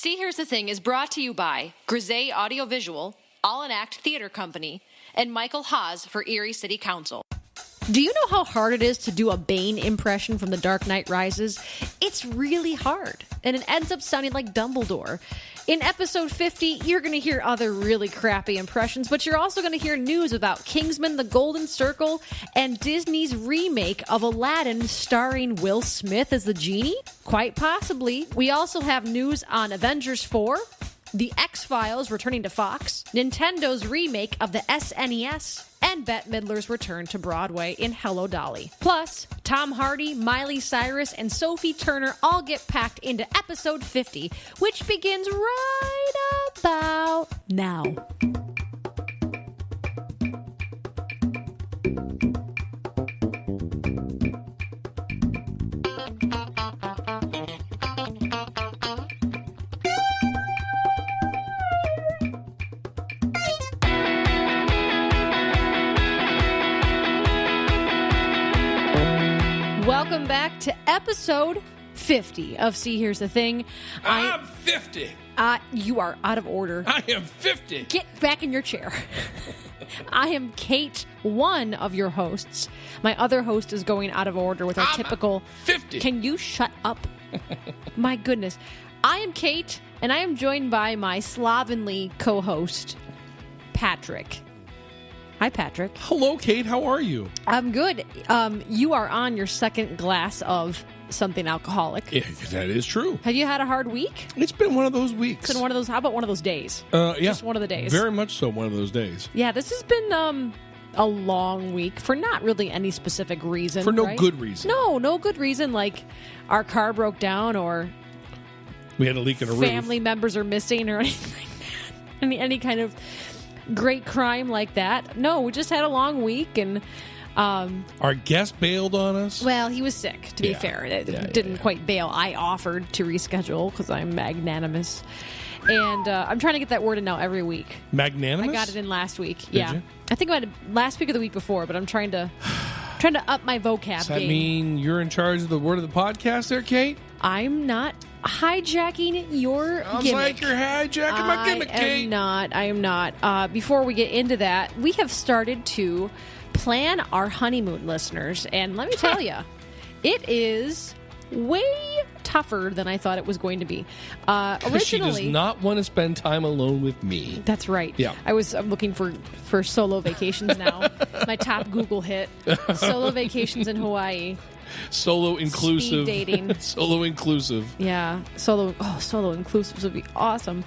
See, Here's the Thing is brought to you by Grisey Audiovisual, All in Act Theater Company, and Michael Haas for Erie City Council. Do you know how hard it is to do a Bane impression from The Dark Knight Rises? It's really hard, and it ends up sounding like Dumbledore. In episode 50, you're going to hear other really crappy impressions, but you're also going to hear news about Kingsman, The Golden Circle, and Disney's remake of Aladdin starring Will Smith as the Genie? Quite possibly. We also have news on Avengers 4, The X-Files returning to Fox, Nintendo's remake of the SNES, and Bette Midler's return to Broadway in Hello, Dolly. Plus, Tom Hardy, Miley Cyrus, and Sophie Turner all get packed into episode 50, which begins right about now. Welcome back to episode 50 of See, Here's the Thing. I'm 50. You are out of order. I am 50. Get back in your chair. I am Kate, one of your hosts. My other host is going out of order with our typical 50. Can you shut up? My goodness. I am Kate, and I am joined by my slovenly co-host, Patrick. Hi, Patrick. Hello, Kate. How are you? I'm good. You are on your second glass of something alcoholic. Yeah, that is true. Have you had a hard week? It's been one of those weeks. It's been one of those. How about one of those days? Yeah. Just one of the days. Very much so one of those days. Yeah, this has been a long week for not really any specific reason. For no right? good reason. No good reason. Like our car broke down or we had a leak in a roof. Family members are missing or anything like that. Any kind of great crime like that. No, we just had a long week and our guest bailed on us. Well, he was sick, to be fair. It didn't quite bail. I offered to reschedule because I'm magnanimous. And I'm trying to get that word in now every week. Magnanimous? I got it in last week. Did yeah. you? I think I had it last week or the week before, but I'm trying to up my vocab Does that game. mean you're in charge of the word of the podcast there, Kate? I'm not hijacking your Sounds gimmick. like you're hijacking my gimmick, Kate. I am not. Before we get into that, we have started to plan our honeymoon, listeners. And let me tell you, it is way tougher than I thought it was going to be. Originally, she does not want to spend time alone with me. That's right. Yeah. I'm looking for solo vacations now. My top Google hit. Solo vacations in Hawaii. Solo inclusive. Speed dating. Solo inclusive. Yeah. Solo inclusives would be awesome.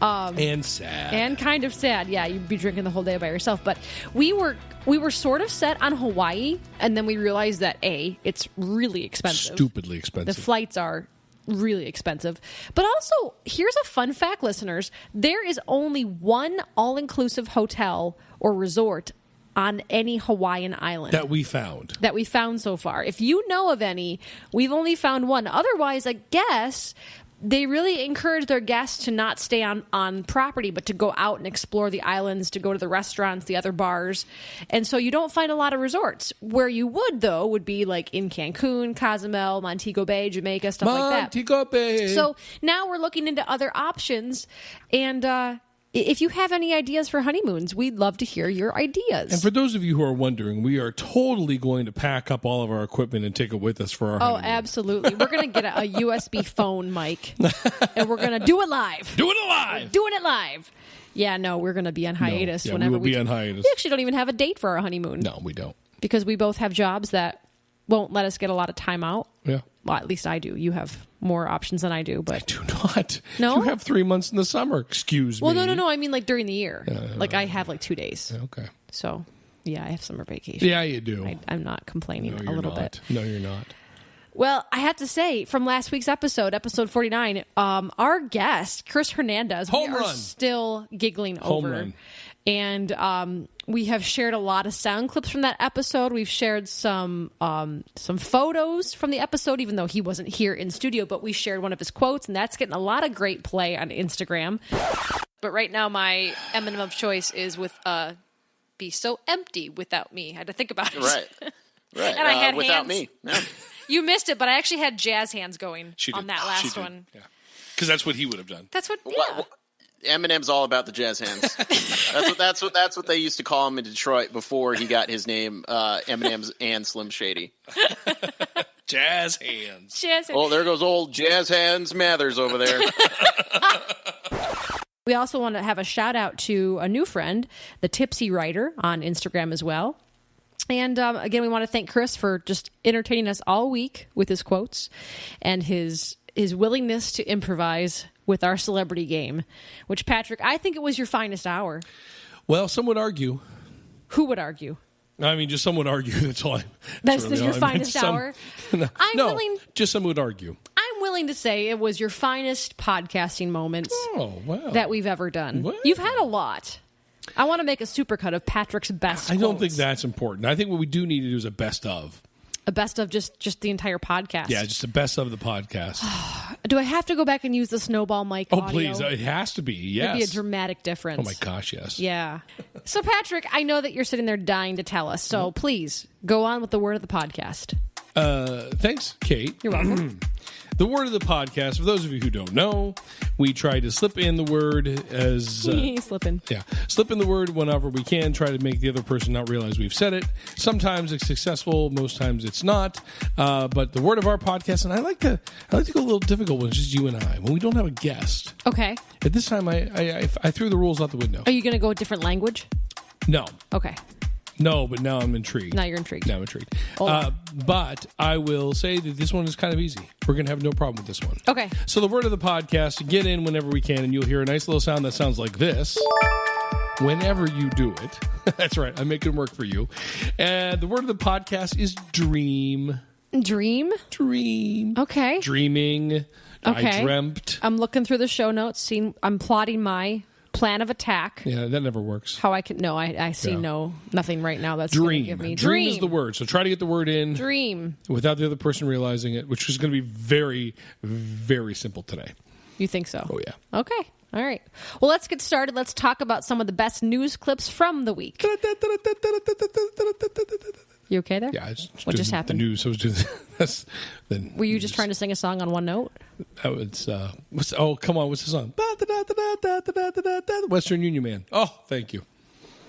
And sad. And kind of sad. Yeah, you'd be drinking the whole day by yourself. But we were sort of set on Hawaii, and then we realized that it's really expensive. Stupidly expensive. The flights are really expensive. But also, here's a fun fact, listeners. There is only one all-inclusive hotel or resort on any Hawaiian island. That we found so far. If you know of any, we've only found one. Otherwise, I guess they really encourage their guests to not stay on property, but to go out and explore the islands, to go to the restaurants, the other bars. And so you don't find a lot of resorts. Where you would, though, would be like in Cancun, Cozumel, Montego Bay, Jamaica, stuff like that. Montego Bay. So now we're looking into other options. And if you have any ideas for honeymoons, we'd love to hear your ideas. And for those of you who are wondering, we are totally going to pack up all of our equipment and take it with us for our honeymoon. Oh, absolutely. We're going to get a USB phone mic, and we're going to do it live. Doing it live. Yeah, no, we're going to be on hiatus. No, yeah, whenever we will be on hiatus. We actually don't even have a date for our honeymoon. No, we don't. Because we both have jobs that won't let us get a lot of time out. Yeah. Well, at least I do. You have more options than I do. But I do not. No? You have 3 months in the summer. Excuse me. Well, no. I mean, like during the year. Like I have like 2 days. Okay. So, yeah, I have summer vacation. Yeah, you do. I'm not complaining No, a little bit. No, you're not. Well, I have to say, from last week's episode 49, our guest, Chris Hernandez, we are still giggling over. Run. And we have shared a lot of sound clips from that episode. We've shared some photos from the episode, even though he wasn't here in studio, but we shared one of his quotes, and that's getting a lot of great play on Instagram. But right now, my emblem of choice is with be so empty without me. I had to think about it. Right. And I had without hands. me. Yeah. You missed it, but I actually had jazz hands going She on did. that She last did. one. Yeah. Because that's what he would have done. That's what. What- Eminem's all about the jazz hands. that's what they used to call him in Detroit before he got his name, Eminem's and Slim Shady. Jazz hands. Oh, there goes old Jazz Hands Mathers over there. We also want to have a shout out to a new friend, the Tipsy Writer, on Instagram as well. And again, we want to thank Chris for just entertaining us all week with his quotes and his willingness to improvise with our celebrity game, which, Patrick, I think it was your finest hour. Well, some would argue. Who would argue? I mean, just some would argue. That's all. That's your finest hour? Just some would argue. I'm willing to say it was your finest podcasting moments that we've ever done. Wow. You've had a lot. I want to make a supercut of Patrick's best I don't quotes. think that's important. I think what we do need to do is a best of. A best of just the entire podcast. Yeah, just the best of the podcast. Do I have to go back and use the snowball mic Oh, audio? please. It has to be. Yes. It'd be a dramatic difference. Oh, my gosh, yes. Yeah. So, Patrick, I know that you're sitting there dying to tell us. So, please, go on with the word of the podcast. Thanks, Kate. You're welcome. The word of the podcast, for those of you who don't know, we try to slip in the word as... Slipping. Yeah. Slip in the word whenever we can, try to make the other person not realize we've said it. Sometimes it's successful, most times it's not. But the word of our podcast, and I like to go a little difficult when it's just you and I, when we don't have a guest. Okay. At this time, I threw the rules out the window. Are you going to go a different language? No. Okay. No, but now I'm intrigued. Now you're intrigued. Now I'm intrigued. But I will say that this one is kind of easy. We're going to have no problem with this one. Okay. So the word of the podcast, get in whenever we can, and you'll hear a nice little sound that sounds like this. Whenever you do it. That's right. I make it work for you. And the word of the podcast is dream. Dream? Dream. Okay. Dreaming. Okay. I dreamt. I'm looking through the show notes, I'm plotting my plan of attack. Yeah, that never works. How I can... No, I see nothing right now that's going to give me... Dream is the word. So try to get the word in. Dream. Without the other person realizing it, which is going to be very, very simple today. You think so? Oh, yeah. Okay. All right. Well, let's get started. Let's talk about some of the best news clips from the week. You okay there? Yeah. What just happened? The news. I was doing that's. Were you just trying to sing a song on one note? That was. Come on! What's the song? Western Union Man. Oh, thank you.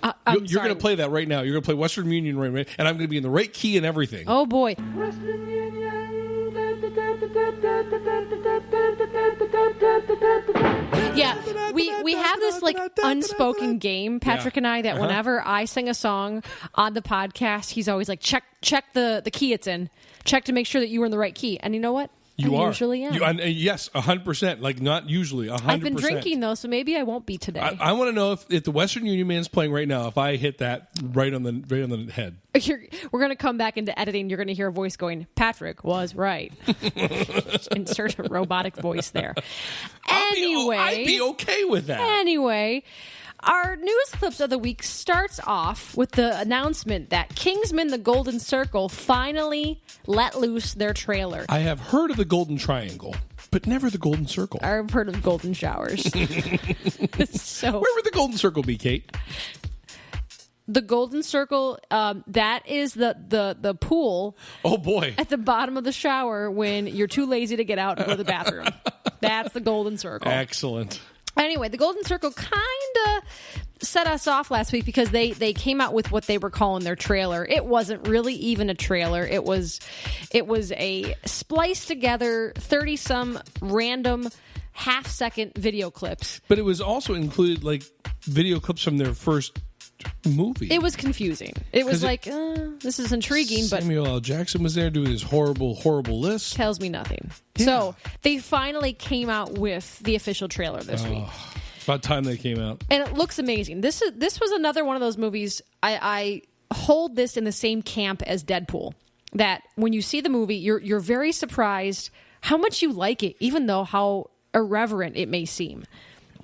You're going to play that right now. You're going to play Western Union right, and I'm going to be in the right key and everything. Oh boy. Western Union. Yeah, we have this like unspoken game, Patrick and I, that whenever I sing a song on the podcast, he's always like, check the key it's in. Check to make sure that you were in the right key. And you know what? You I are. usually am. Yes, 100%. Like, not usually, 100%. I've been drinking, though, so maybe I won't be today. I want to know if the Western Union Man's playing right now, if I hit that right on the head. We're going to come back into editing. You're going to hear a voice going, Patrick was right. Insert a robotic voice there. Anyway. I'd be okay with that. Anyway, our news clips of the week starts off with the announcement that Kingsman: The Golden Circle finally let loose their trailer. I have heard of the Golden Triangle, but never the Golden Circle. I've heard of golden showers. So, where would the Golden Circle be, Kate? The Golden Circle, that is the pool. Oh, boy. At the bottom of the shower when you're too lazy to get out and go to the bathroom. That's the Golden Circle. Excellent. Anyway, the Golden Circle kind of set us off last week because they came out with what they were calling their trailer. It wasn't really even a trailer. It was a spliced together 30-some random half-second video clips. But it was also included like video clips from their first movie. It was confusing. It was like, this is intriguing, but Samuel L. Jackson was there doing his horrible, horrible list. Tells me nothing. Yeah. So they finally came out with the official trailer this week. About time they came out. And it looks amazing. This was another one of those movies. I hold this in the same camp as Deadpool. That when you see the movie, you're very surprised how much you like it, even though how irreverent it may seem.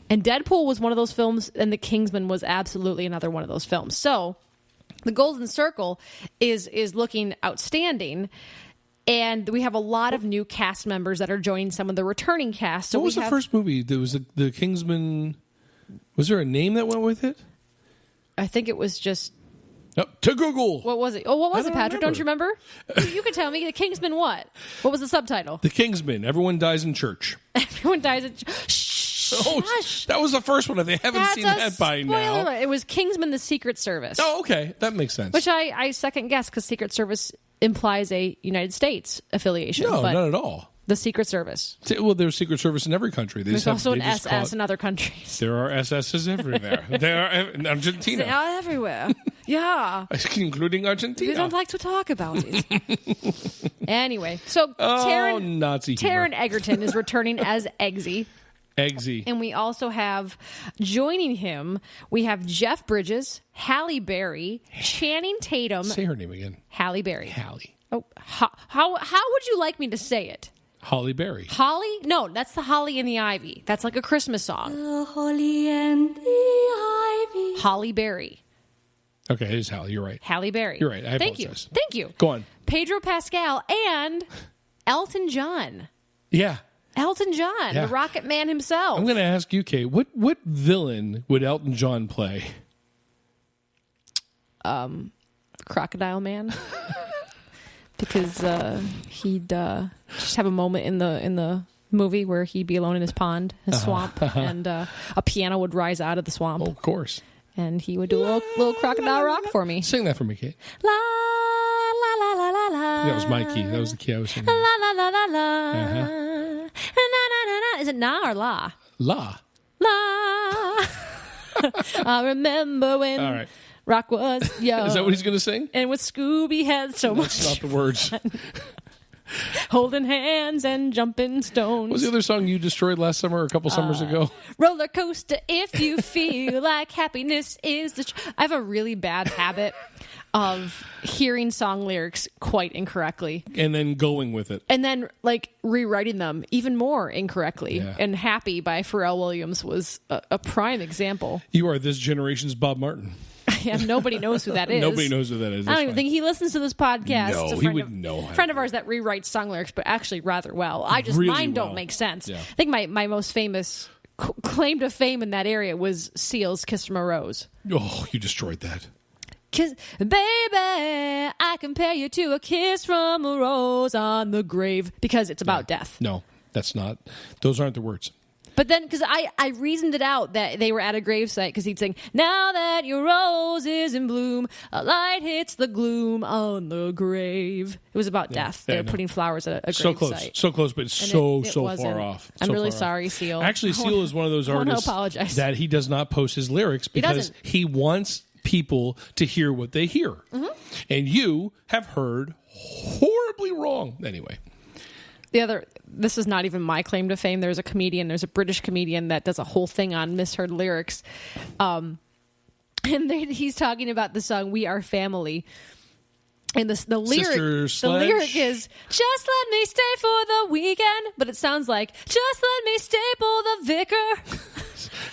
And Deadpool was one of those films, and The Kingsman was absolutely another one of those films. So The Golden Circle is looking outstanding. And we have a lot of new cast members that are joining some of the returning cast. So what was the first movie? There was the Kingsman. Was there a name that went with it? I think it was just To Google. What was it? Oh, what was I it, don't Patrick? Don't you remember? You could tell me. The Kingsman what? What was the subtitle? The Kingsman. Everyone dies in church. Everyone dies in Shh. Oh, that was the first one. If they haven't seen that by now. Alert. It was Kingsman, the Secret Service. Oh, okay. That makes sense. Which I second guess because Secret Service implies a United States affiliation. No, but not at all. The Secret Service. Well, there's Secret Service in every country. There's also an SS in other countries. There are SSs everywhere. There are in Argentina. They are everywhere. Yeah. Including Argentina. We don't like to talk about it. Anyway, so Nazi humor. Taron Egerton is returning as Eggsy. Eggsy. And we also have, joining him, we have Jeff Bridges, Halle Berry, Channing Tatum. Say her name again. Halle Berry. Halle. Oh, how would you like me to say it? Holly Berry. Holly? No, that's the Holly and the Ivy. That's like a Christmas song. The holly and the ivy. Holly Berry. Okay, it is Halle. You're right. Halle Berry. You're right. I Thank apologize. you. Thank you. Go on. Pedro Pascal and Elton John. Yeah. Elton John, Yeah. the Rocket Man himself. I'm going to ask you, Kate, what villain would Elton John play? Crocodile Man. Because he'd just have a moment in the movie where he'd be alone in his pond, his swamp, and a piano would rise out of the swamp. Oh, of course. And he would do a little crocodile rock for me. Sing that for me, Kate. La, la, la, la, la, la. That was my key. That was the key I was singing. La, la, la, la, la. Uh-huh. Na, na, na, na. Is it na or la? La. La. I remember when All right. rock was young. Is that what he's going to sing? And with Scooby had so That's much not the words. holding hands and jumping stones. What was the other song you destroyed last summer or a couple summers ago? Roller coaster if you feel like happiness is the I have a really bad habit of hearing song lyrics quite incorrectly And then going with it. and then like rewriting them even more incorrectly. Yeah. And Happy by Pharrell Williams was a prime example. You are this generation's Bob Martin. Yeah, nobody knows who that is. Nobody knows who that is. I don't even think he listens to this podcast. No, It's a he friend would of- know how to friend of do ours that rewrites song lyrics, but actually rather well. Really mine well. don't make sense. Yeah. I think my most famous claim to fame in that area was Seal's "Kiss from a Rose." Oh, you destroyed that. Kiss, baby, I compare you to a kiss from a rose on the grave because it's about death. No, that's not. Those aren't the words. But then, because I reasoned it out that they were at a gravesite because he'd sing, "Now that your rose is in bloom, a light hits the gloom on the grave." It was about death. They Yeah, were no. putting flowers at a So gravesite. close. So close, but And so it far wasn't. off. I'm So really far off. sorry, Seal. Actually, Seal is one of those I wanna artists apologize. that he does not post his lyrics because doesn't. he wants people to hear what they hear. Mm-hmm. And you have heard horribly wrong. Anyway. This is not even my claim to fame. There's a British comedian that does a whole thing on misheard lyrics. And he's talking about the song "We Are Family." And the lyric is "Just let me stay for the weekend," but it sounds like "Just let me staple the vicar."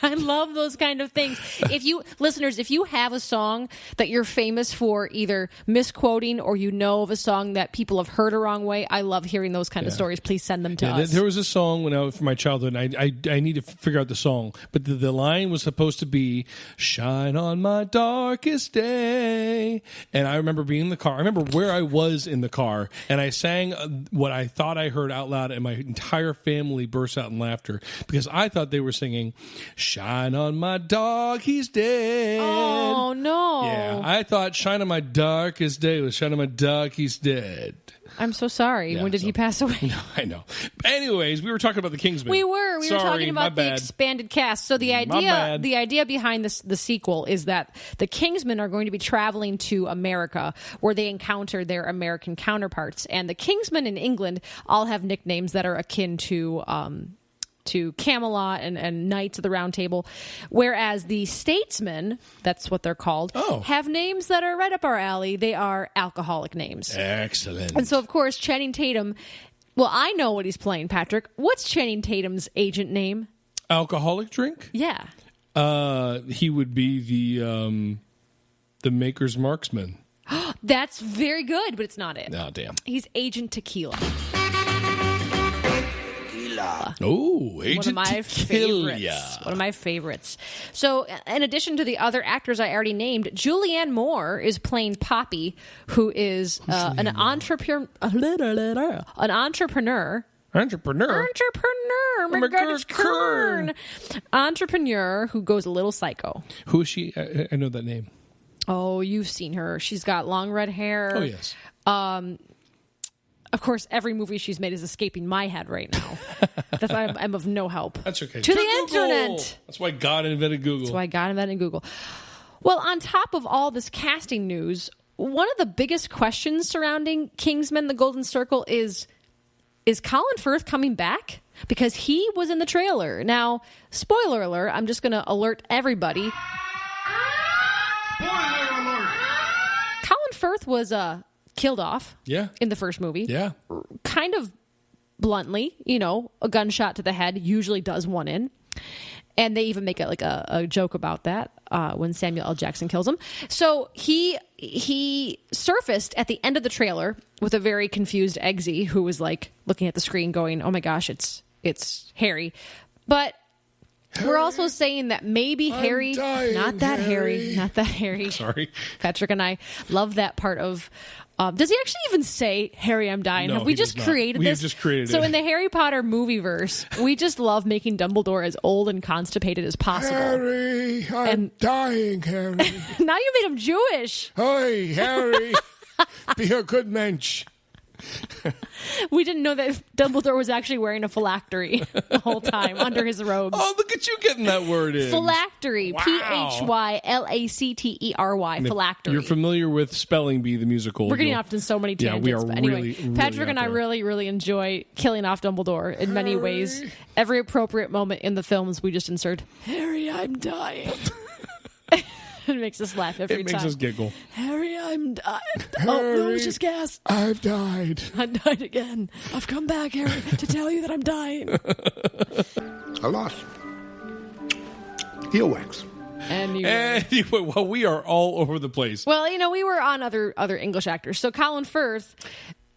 I love those kind of things. If you have a song that you're famous for either misquoting or you know of a song that people have heard a wrong way, I love hearing those kind of stories. Please send them to us. There was a song when from my childhood, and I need to figure out the song, but the line was supposed to be "Shine on my darkest day," and I remember being in the car. I remember where I was in the car, and I sang what I thought I heard out loud, and my entire family burst out in laughter because I thought they were singing "Shine on my dog, he's dead." Oh no! Yeah, I thought "Shine on my darkest day" was "Shine on my dog, he's dead." I'm so sorry. Yeah, when did he pass away? No, I know. But anyways, we were talking about the Kingsman. We were talking about the bad. expanded cast. So the idea behind the sequel is that the Kingsmen are going to be traveling to America, where they encounter their American counterparts, and the Kingsmen in England all have nicknames that are akin to Camelot and Knights of the Round Table, whereas the Statesmen, that's what they're called, have names that are right up our alley. They are alcoholic names. Excellent. And so, of course, Channing Tatum, well, I know what he's playing, Patrick. What's Channing Tatum's agent name? Alcoholic drink? Yeah. He would be the Maker's Marksman. That's very good, but it's not it. Oh, damn. He's Agent Tequila. Tequila. ya. Oh, Agent One of my to Kill favorites. Ya. One of my favorites. So, in addition to the other actors I already named, Julianne Moore is playing Poppy, who is an entrepreneur. An entrepreneur. Entrepreneur. My God, it's Kern. Entrepreneur who goes a little psycho. Who is she? I know that name. Oh, you've seen her. She's got long red hair. Oh, yes. Of course, every movie she's made is escaping my head right now. That's why I'm of no help. That's okay. To the Google. internet. That's why God invented Google. That's why God invented Google. Well, on top of all this casting news, one of the biggest questions surrounding Kingsman: The Golden Circle is Colin Firth coming back? Because he was in the trailer. Now, spoiler alert, I'm just going to alert everybody. Spoiler alert! Colin Firth was killed off Yeah. in the first movie. Yeah. Kind of bluntly, a gunshot to the head usually does one in. And they even make a joke about that when Samuel L. Jackson kills him. So he surfaced at the end of the trailer with a very confused Eggsy who was like looking at the screen going, oh my gosh, it's Harry. But we're also saying that maybe Harry, dying, not that Harry. Sorry. Patrick and I love that part of. Does he actually even say, Harry, I'm dying? No, Have we he just does not. created We this? have just created so it. in the Harry Potter movieverse, we just love making Dumbledore as old and constipated as possible. Harry, I'm dying, Harry. Now you made him Jewish. Hey, Harry, be a good mensch. We didn't know that Dumbledore was actually wearing a phylactery the whole time under his robes. Oh, look at you getting that word in. Phylactery. Wow. Phylactery. Phylactery. You're familiar with Spelling Bee, the musical. We're getting off in so many Yeah, tangents. we are but anyway, really, really Patrick and out I there. really, really enjoy killing off Dumbledore in many ways. Every appropriate moment in the films, we just insert, Harry, I'm dying. It makes us laugh every It time. makes us giggle. Harry, I'm dying. Oh, no, it's just gas. I've died. I died again. I've come back, Harry, to tell you that I'm dying. A loss. Earwax. Anyway. Well, we are all over the place. Well, we were on other English actors. So Colin Firth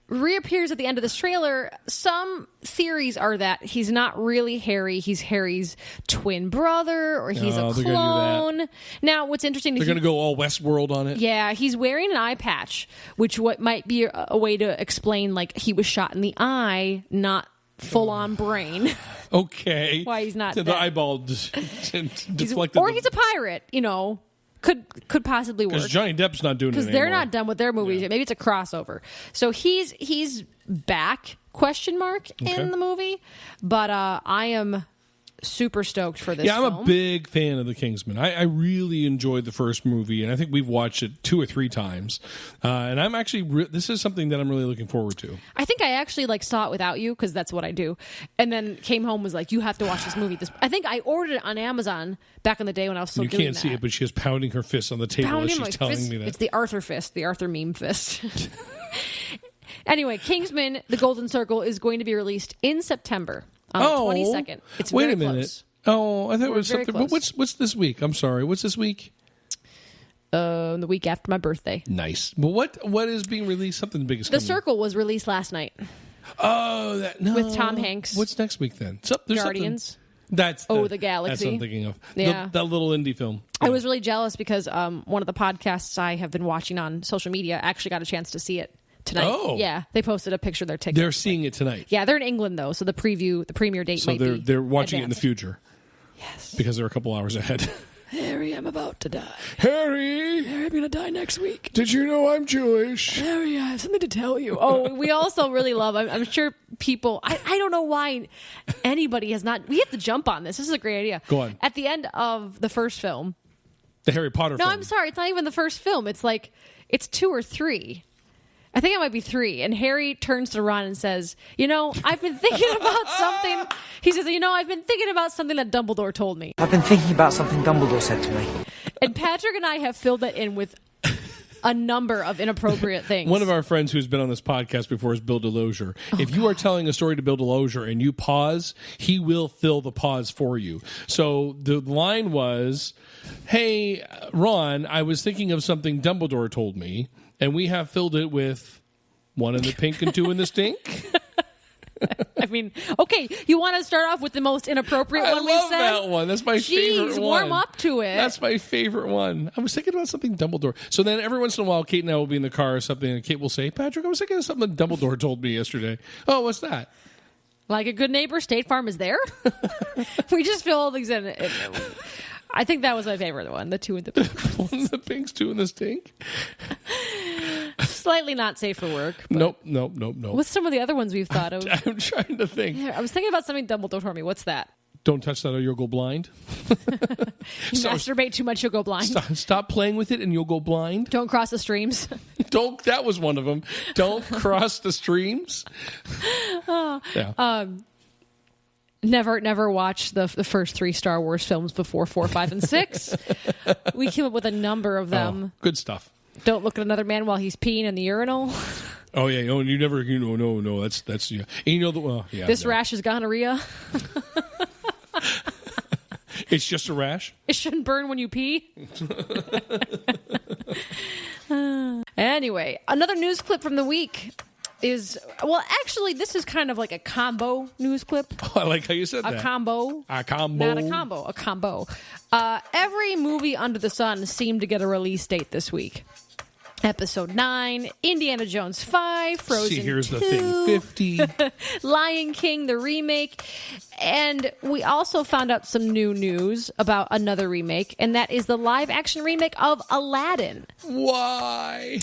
reappears at the end of this trailer. Some theories are that he's not really Harry. He's Harry's twin brother, or he's a they're gonna do clone. Now, what's interesting They're is going to go all Westworld on it. yeah, he's wearing an eye patch, which might be a way to explain like he was shot in the eye, not full on brain. Okay. Why he's not the dead. eyeball deflected. Or he's a pirate. Could possibly work. Because Johnny Depp's not doing it Because anymore. they're not done with their movies yet. Maybe it's a crossover. So he's back, ? In the movie. But I am super stoked for this Yeah, I'm film. a big fan of The Kingsman. I really enjoyed the first movie, and I think we've watched it 2 or 3 times. And I'm actually, this is something that I'm really looking forward to. I think I actually saw it without you, because that's what I do. And then came home, was like, you have to watch this movie. I think I ordered it on Amazon back in the day when I was still You doing can't see that. it, but she is pounding her fist on the table as Pounding she's my telling fist. me that. It's the Arthur fist, the Arthur meme fist. Anyway, Kingsman: The Golden Circle is going to be released in September on the 22nd. It's wait very a minute. close. Oh, I thought it was very something. close. What's this week? I'm sorry. What's this week? The week after my birthday. Nice. Well, what is being released? Something big is The coming. Circle was released last night. Oh, no. With Tom Hanks. What's next week then? There's Guardians. something- That's The Galaxy. That's what I'm thinking of. Yeah. That little indie film. I was really jealous because one of the podcasts I have been watching on social media actually got a chance to see it tonight. Oh. Yeah, they posted a picture of their ticket. They're seeing it tonight. Yeah, they're in England though, so the premiere date So might be they're watching it in the advanced. future. Yes. Because they're a couple hours ahead. Harry, I'm about to die. Harry, Harry, I'm gonna die next week. did you know I'm Jewish? Harry, I have something to tell you. Oh, we also really love, I'm sure people, I don't know why anybody has not, we have to jump on this. This is a great idea. Go on. At the end of the first film, The Harry Potter no, film. I'm sorry, it's not even the first film. It's 2 or 3. I think it might be 3. And Harry turns to Ron and says, I've been thinking about something. He says, I've been thinking about something that Dumbledore told me. I've been thinking about something Dumbledore said to me. And Patrick and I have filled that in with a number of inappropriate things. One of our friends who's been on this podcast before is Bill Delosier. If you are telling a story to Bill Delosier and you pause, he will fill the pause for you. So the line was, hey, Ron, I was thinking of something Dumbledore told me, and we have filled it with 1 in the pink and 2 in the stink. I mean, okay, you want to start off with the most inappropriate one we said? I love that one. That's my favorite one. Warm up to it. That's my favorite one. I was thinking about something Dumbledore. So then every once in a while, Kate and I will be in the car or something, and Kate will say, Patrick, I was thinking of something Dumbledore told me yesterday. Oh, what's that? Like a good neighbor, State Farm is there. We just fill all things in. I think that was my favorite one, the two in the pink. One in the pinks, two in the stink. Slightly not safe for work. Nope. What's some of the other ones we've thought of? I'm trying to think. I was thinking about something Dumbledore told me. What's that? Don't touch that or you'll go blind. You masturbate too much, you'll go blind. Stop playing with it and you'll go blind. Don't cross the streams. That was one of them. Don't cross the streams. Yeah. Never watch the first 3 Star Wars films before 4, 5, and 6. We came up with a number of them. Oh, good stuff. Don't look at another man while he's peeing in the urinal. Oh yeah, no, you never, no. That's yeah. And you know this rash is gonorrhea. It's just a rash. It shouldn't burn when you pee. Anyway, another news clip from the week is, well, actually, this is kind of like a combo news clip. Oh, I like how you said that. A combo. Not a combo. A combo. Every movie under the sun seemed to get a release date this week. Episode 9, Indiana Jones 5, Frozen See, here's 2, the thing, 50. Lion King, the remake. And we also found out some new news about another remake, and that is the live-action remake of Aladdin. Why?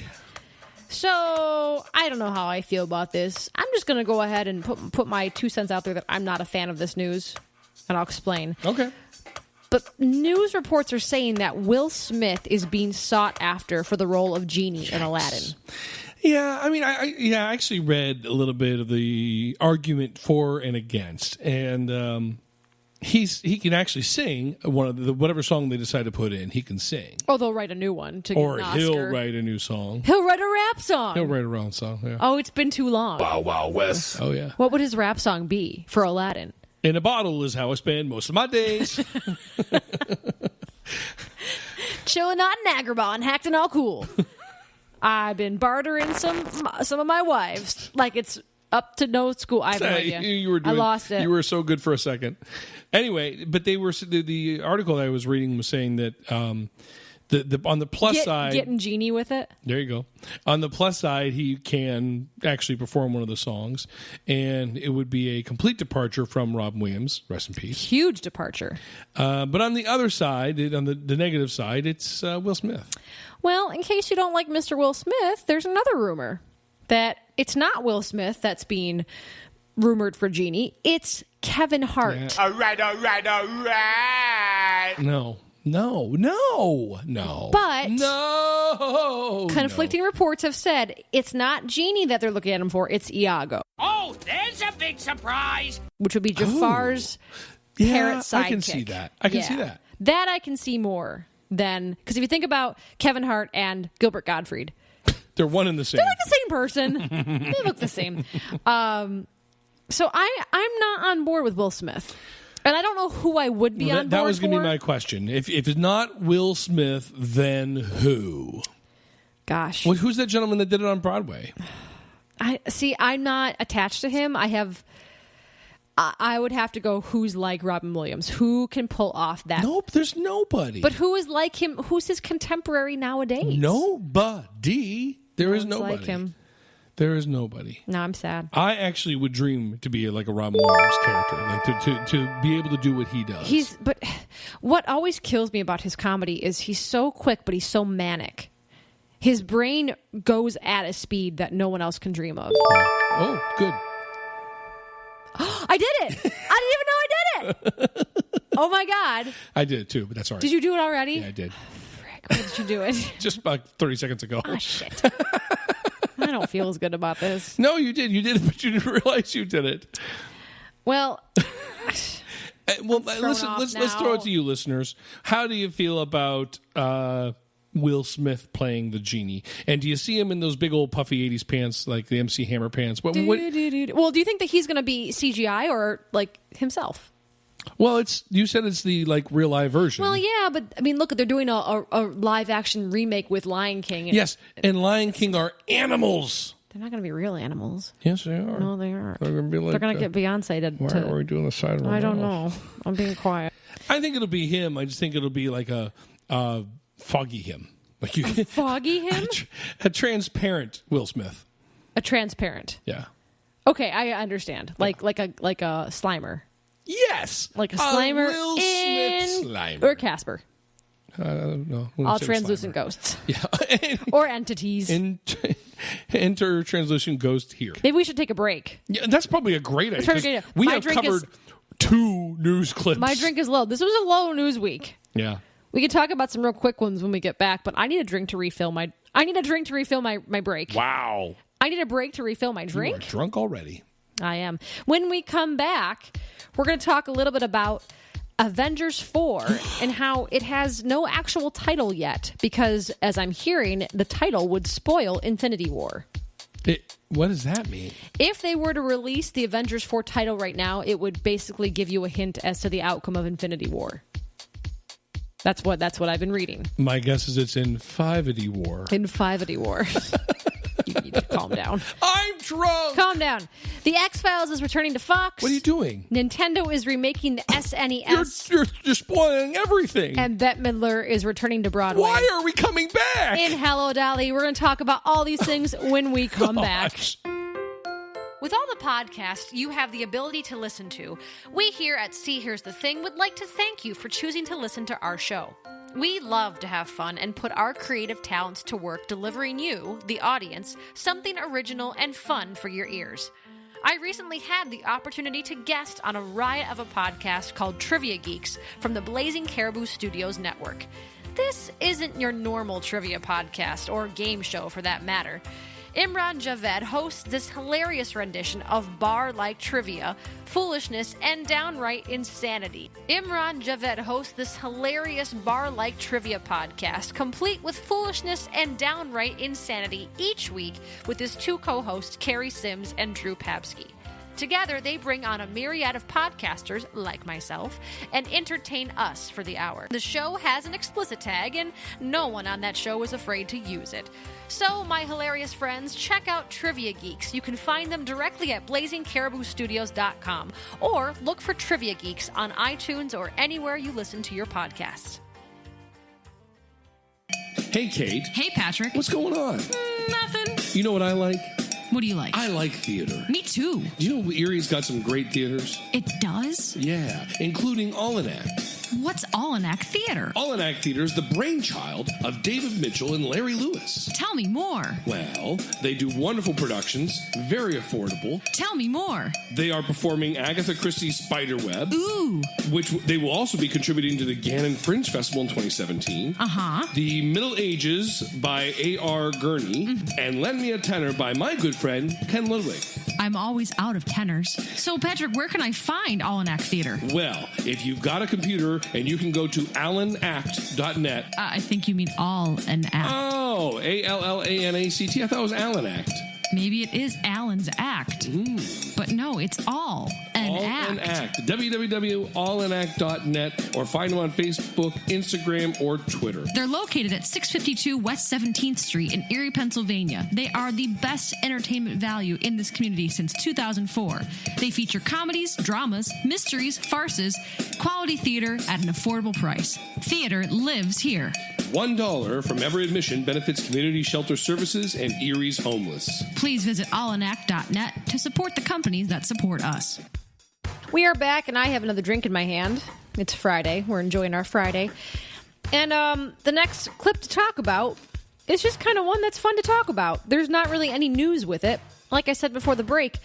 So, I don't know how I feel about this. I'm just going to go ahead and put my 2 cents out there that I'm not a fan of this news, and I'll explain. Okay. But news reports are saying that Will Smith is being sought after for the role of Genie in Aladdin. Yeah, I mean, I actually read a little bit of the argument for and against, and he can actually sing whatever song they decide to put in. He can sing. Oh, they'll write a new one to get an Oscar. Or he'll write a new song. He'll write a rap song. He'll write a rap song. Yeah. Oh, it's been too long. Wow, wow, West. Oh yeah. What would his rap song be for Aladdin? In a bottle is how I spend most of my days. Chilling out in Agrabah and acting all cool. I've been bartering some of my wives like it's up to no school. I have no idea. I lost it. You were so good for a second. Anyway, but the article I was reading was saying that on the plus side, getting Genie with it. There you go. On the plus side, he can actually perform one of the songs, and it would be a complete departure from Robin Williams. Rest in peace. Huge departure. But on the other side, on the negative side, it's Will Smith. Well, in case you don't like Mr. Will Smith, there's another rumor that it's not Will Smith that's being rumored for Genie. It's Kevin Hart. Yeah. All right. No. But no. Conflicting reports have said it's not Genie that they're looking at him for, it's Iago. Oh, there's a big surprise. Which would be Jafar's parrot sidekick. I can see that. I can see that. That I can see more than, because if you think about Kevin Hart and Gilbert Gottfried, they're one and the same. They're like the same person. They look the same. So I'm not on board with Will Smith. And I don't know who I would be on board That was going to for. be my question. If it's not Will Smith, then who? Gosh. Well, who's that gentleman that did it on Broadway? I'm not attached to him. I would have to go who's like Robin Williams. Who can pull off that? Nope, there's nobody. But who is like him? Who's his contemporary nowadays? Nobody. There is nobody. Like him. There is nobody. No, I'm sad. I actually would dream to be like a Robin Williams character, like to be able to do what he does. But what always kills me about his comedy is he's so quick, but he's so manic. His brain goes at a speed that no one else can dream of. Oh, good. I did it! I didn't even know I did it! Oh my God. I did it too, but that's all right. Did you do it already? Yeah, I did. Frick, when did you do it? Just about 30 seconds ago. Oh, shit. I don't feel as good about this. No, you did. You did it, but you didn't realize you did it. Well... let's throw it to you, listeners. How do you feel about Will Smith playing the Genie? And do you see him in those big old puffy 80s pants, like the MC Hammer pants? Well, do you think that he's going to be CGI or like himself? Well, you said it's the like real live version. Well, yeah, but I mean, look, they're doing a live action remake with Lion King. Yes, and Lion King are animals. They're not going to be real animals. Yes, they are. No, they aren't. They're going to be like. They're going to get Beyonce to. Why are we doing the side of our I don't mouth? know. I'm being quiet. I think it'll be him. I just think it'll be like a foggy him. Like you, Foggy him? a transparent Will Smith. A transparent. Yeah. Okay, I understand. Like a Slimer. Yes. Like a Slimer Will Smith Slimer. or Casper. I don't know. All translucent ghosts. Yeah. Or entities. Enter translucent ghost here. Maybe we should take a break. Yeah, that's probably a great idea. That's probably a good idea. We My have drink covered 2 news clips. My drink is low. This was a low news week. Yeah. We could talk about some real quick ones when we get back, but I need a drink to refill my break. Wow. I need a break to refill my drink. You are drunk already. I am. When we come back, we're going to talk a little bit about Avengers 4 and how it has no actual title yet because, as I'm hearing, the title would spoil Infinity War. What does that mean? If they were to release the Avengers 4 title right now, it would basically give you a hint as to the outcome of Infinity War. That's what I've been reading. My guess is it's Infinity War. Infinity War. You need to calm down. I'm drunk. Calm down. The X-Files is returning to Fox. What are you doing? Nintendo is remaking the SNES. You're spoiling everything. And Bette Midler is returning to Broadway. Why are we coming back? In Hello Dolly. We're going to talk about all these things when we come back. With all the podcasts you have the ability to listen to, we here at See Here's the Thing would like to thank you for choosing to listen to our show. We love to have fun and put our creative talents to work delivering you, the audience, something original and fun for your ears. I recently had the opportunity to guest on a riot of a podcast called Trivia Geeks from the Blazing Caribou Studios network. This isn't your normal trivia podcast or game show for that matter. Imran Javed hosts this hilarious rendition of bar-like trivia, foolishness, and downright insanity. Imran Javed hosts this hilarious bar-like trivia podcast, complete with foolishness and downright insanity each week with his 2 co-hosts, Carrie Sims and Drew Papsky. Together, they bring on a myriad of podcasters, like myself, and entertain us for the hour. The show has an explicit tag, and no one on that show is afraid to use it. So, my hilarious friends, check out Trivia Geeks. You can find them directly at blazingcariboustudios.com, or look for Trivia Geeks on iTunes or anywhere you listen to your podcasts. Hey, Kate. Hey, Patrick. What's going on? Nothing. You know what I like? What do you like? I like theater. Me too. Do you know Erie's got some great theaters? It does? Yeah, including All-In-Act. What's All-In-Act Theater? All-In-Act Theater is the brainchild of David Mitchell and Larry Lewis. Tell me more. Well, they do wonderful productions, very affordable. Tell me more. They are performing Agatha Christie's Spiderweb. Ooh. Which they will also be contributing to the Gannon Fringe Festival in 2017. Uh-huh. The Middle Ages by A.R. Gurney. And Lend Me a Tenor by my good friend, Ken Ludwig. I'm always out of tenors. So, Patrick, where can I find All-In-Act Theater? Well, if you've got a computer and you can go to allanact.net. I think you mean All an Act. Oh, Allanact. I thought it was Allen Act. Maybe it is Alan's Act. But no, it's All an Act. www.allanact.net, or find them on Facebook, Instagram, or Twitter. They're located at 652 West 17th Street in Erie, Pennsylvania. They are the best entertainment value in this community since 2004. They feature comedies, dramas, mysteries, farces, quality theater at an affordable price. Theater lives here. $1 from every admission benefits community shelter services and Erie's homeless. Please visit allanact.net to support the companies that support us. We are back, and I have another drink in my hand. It's Friday. We're enjoying our Friday. And the next clip to talk about is just kind of one that's fun to talk about. There's not really any news with it. Like I said before the break,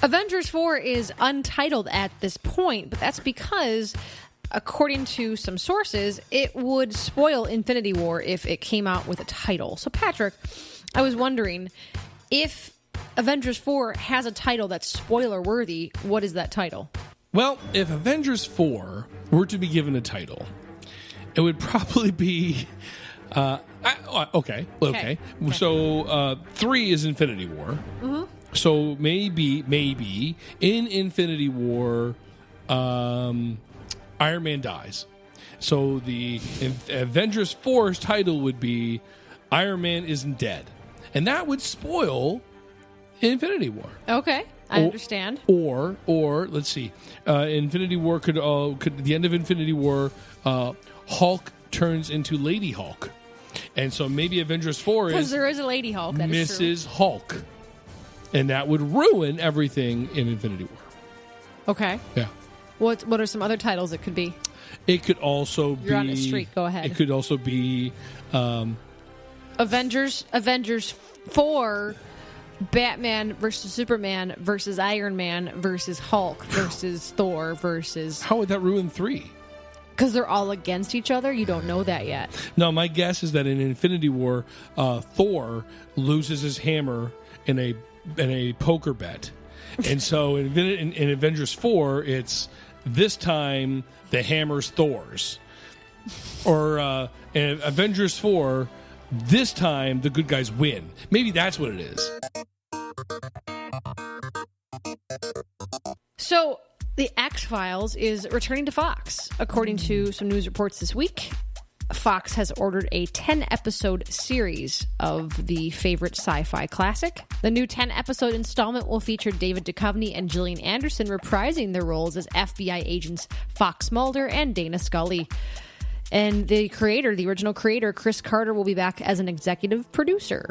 Avengers 4 is untitled at this point, but that's because, according to some sources, it would spoil Infinity War if it came out with a title. So, Patrick, I was wondering, if Avengers 4 has a title that's spoiler-worthy, what is that title? Well, if Avengers 4 were to be given a title, it would probably be... Okay. So, 3 is Infinity War. Mm-hmm. So, maybe, in Infinity War... Iron Man dies. So the Avengers 4's title would be Iron Man Isn't Dead. And that would spoil Infinity War. Okay, I understand. Or let's see, Infinity War could the end of Infinity War, Hulk turns into Lady Hulk, and so maybe Avengers 4 Because is there is a Lady Hulk. That is true. Mrs. Hulk, and that would ruin everything in Infinity War. Okay. Yeah. What are some other titles it could be? It could also You're on a streak. Go ahead. It could also be Avengers 4, Batman versus Superman versus Iron Man versus Hulk versus Thor versus... How would that ruin 3? Because they're all against each other? You don't know that yet. No, my guess is that in Infinity War, Thor loses his hammer in a poker bet. And so in Avengers 4, it's this time the hammer's Thor's. Or in Avengers 4, this time the good guys win. Maybe that's what it is. So, The X-Files is returning to Fox. According to some news reports this week, Fox has ordered a 10-episode series of the favorite sci-fi classic. The new 10-episode installment will feature David Duchovny and Gillian Anderson reprising their roles as FBI agents Fox Mulder and Dana Scully. And the original creator, Chris Carter, will be back as an executive producer.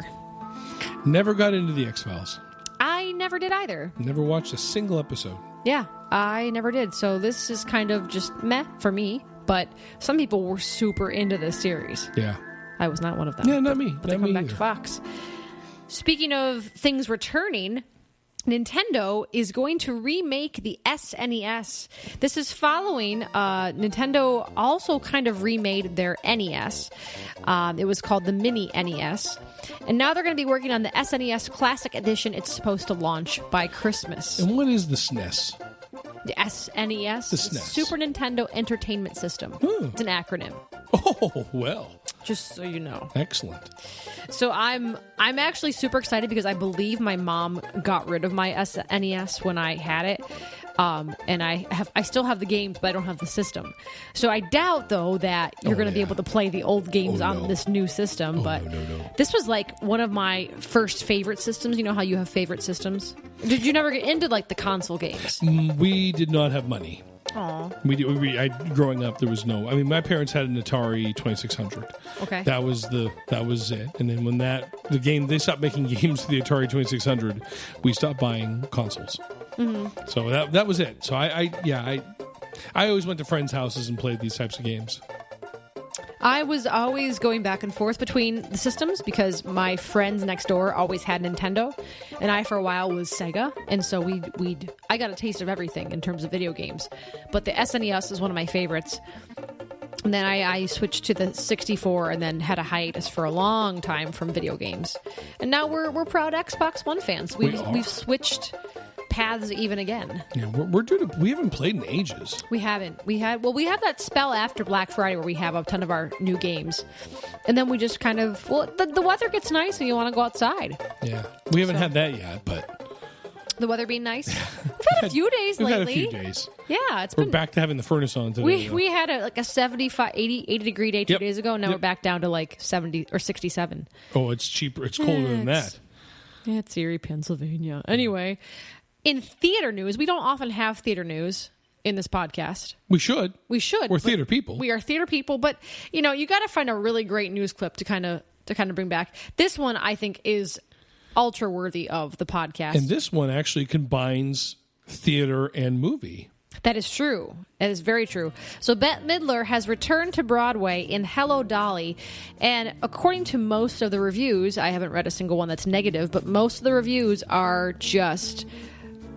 Never got into the X-Files. I never did either. Never watched a single episode. Yeah, I never did. So this is kind of just meh for me. But some people were super into this series. Yeah. I was not one of them. Yeah, not me. But they come back to Fox. Speaking of things returning, Nintendo is going to remake the SNES. This is following Nintendo also kind of remade their NES. It was called the Mini NES. And now they're going to be working on the SNES Classic Edition. It's supposed to launch by Christmas. And what is the SNES? The SNES? The SNES. Super Nintendo Entertainment System. It's an acronym. Oh, well. Just so you know. Excellent. So I'm actually super excited because I believe my mom got rid of my SNES when I had it. And I still have the games, but I don't have the system. So I doubt, though, that you're going to be able to play the old games on this new system. But this was like one of my first favorite systems. You know how you have favorite systems? Did you never get into like the console games? We did not have money. Aww. Growing up, there was no. I mean, my parents had an Atari 2600. Okay. That was it. And then when they stopped making games for the Atari 2600, we stopped buying consoles. Mm-hmm. So that was it. So I always went to friends' houses and played these types of games. I was always going back and forth between the systems because my friends next door always had Nintendo, and I for a while was Sega, and so I got a taste of everything in terms of video games. But the SNES is one of my favorites. And then I switched to the 64 and then had a hiatus for a long time from video games. And now we're proud Xbox One fans. We've switched paths even again. Yeah, we haven't played in ages. We haven't. We have that spell after Black Friday where we have a ton of our new games. And then we just kind of, the weather gets nice and you want to go outside. Yeah. We haven't had that yet, but the weather being nice. We've had a few days lately. We've had a few days. Yeah, we're back to having the furnace on today. We had a 75, 80 degree day 2 days ago, and now we're back down to like 70 or 67. Oh, it's cheaper. It's colder than that. Yeah, it's Erie, Pennsylvania. Anyway, in theater news, we don't often have theater news in this podcast. We should. We're theater people. We are theater people, but you got to find a really great news clip to kind of bring back. This one, I think, is ultra worthy of the podcast. And this one actually combines theater and movie. That is true. That is very true. So Bette Midler has returned to Broadway in Hello, Dolly. And according to most of the reviews, I haven't read a single one that's negative, but most of the reviews are just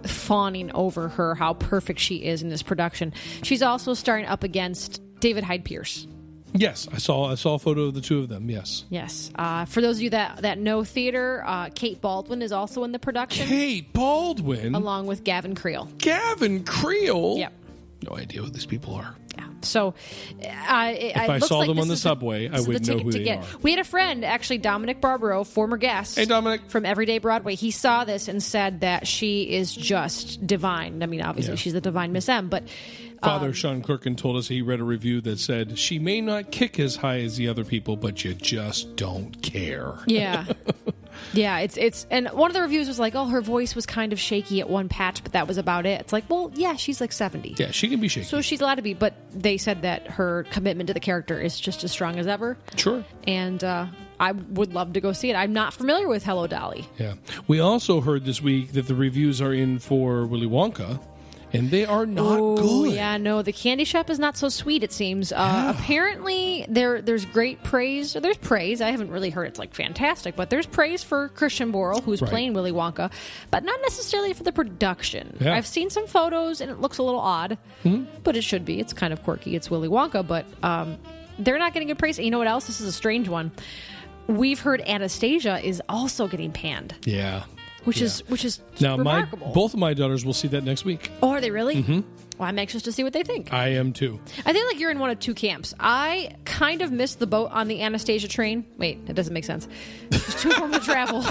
fawning over her, how perfect she is in this production. She's also starring up against David Hyde Pierce. Yes, I saw a photo of the two of them, yes. Yes. For those of you that know theater, Kate Baldwin is also in the production. Kate Baldwin? Along with Gavin Creel. Gavin Creel? Yep. No idea who these people are. Yeah. So, if I saw them on the subway, I would know who they are. We had a friend, actually, Dominic Barbaro, former guest. Hey, Dominic. From Everyday Broadway. He saw this and said that she is just divine. I mean, obviously, she's the divine Miss M, but... Father Sean Kirkin told us he read a review that said, she may not kick as high as the other people, but you just don't care. Yeah. Yeah, it's and one of the reviews was like, oh, her voice was kind of shaky at one patch, but that was about it. It's like, well, yeah, she's like 70. Yeah, she can be shaky. So she's allowed to be, but they said that her commitment to the character is just as strong as ever. Sure. And I would love to go see it. I'm not familiar with Hello, Dolly. Yeah. We also heard this week that the reviews are in for Willy Wonka, and they are not good. Yeah, no, the candy shop is not so sweet, it seems. Apparently, there's great praise. There's praise. I haven't really heard it's like fantastic, but there's praise for Christian Borle, who's playing Willy Wonka, but not necessarily for the production. Yeah. I've seen some photos, and it looks a little odd, but it should be. It's kind of quirky. It's Willy Wonka, but they're not getting good praise. And you know what else? This is a strange one. We've heard Anastasia is also getting panned. Yeah. Which is now, remarkable. both of my daughters will see that next week. Oh, are they really? Mm-hmm. Well, I'm anxious to see what they think. I am too. I think like you're in one of two camps. I kind of missed the boat on the Anastasia train. Wait, that doesn't make sense. There's two forms of travel.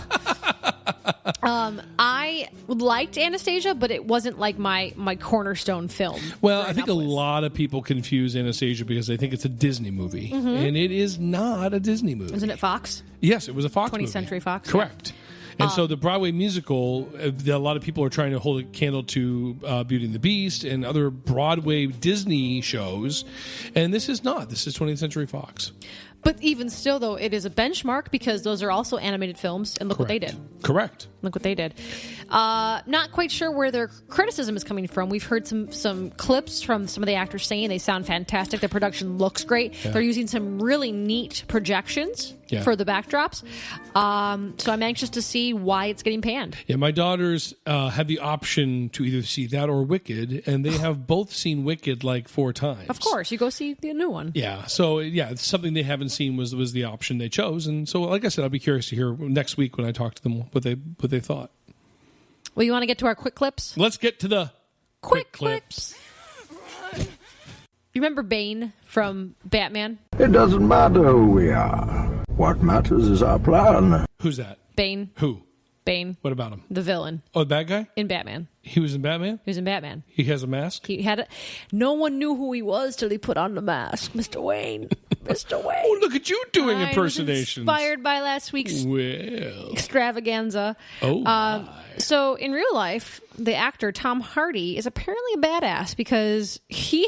I liked Anastasia, but it wasn't like my cornerstone film. Well, I think a lot of people confuse Anastasia because they think it's a Disney movie, and it is not a Disney movie. Isn't it Fox? Yes, it was a Fox 20th movie. Century Fox. Correct. And so the Broadway musical, a lot of people are trying to hold a candle to Beauty and the Beast and other Broadway Disney shows. And this is not. This is 20th Century Fox. But even still, though, it is a benchmark because those are also animated films. And look what they did. Correct. Look what they did. Not quite sure where their criticism is coming from. We've heard some clips from some of the actors saying they sound fantastic. The production looks great. Yeah. They're using some really neat projections for the backdrops. So I'm anxious to see why it's getting panned. Yeah, my daughters had the option to either see that or Wicked, and they have both seen Wicked like 4 times. Of course. You go see the new one. Yeah. So, yeah, it's something they haven't seen was the option they chose. And so, like I said, I'll be curious to hear next week when I talk to them what they thought. Well, you want to get to our quick clips? Let's get to the quick clips. You remember Bane from Batman? It doesn't matter who we are. What matters is our plan. Who's that? Bane. Who? Bane. What about him? The villain. Oh, the bad guy? In Batman. He was in Batman? He was in Batman. He has a mask? He had no one knew who he was till he put on the mask. Mr. Wayne. Mr. Wayne. Oh, look at you doing impersonations. Inspired by last week's extravaganza. Oh, so in real life, the actor Tom Hardy is apparently a badass because he,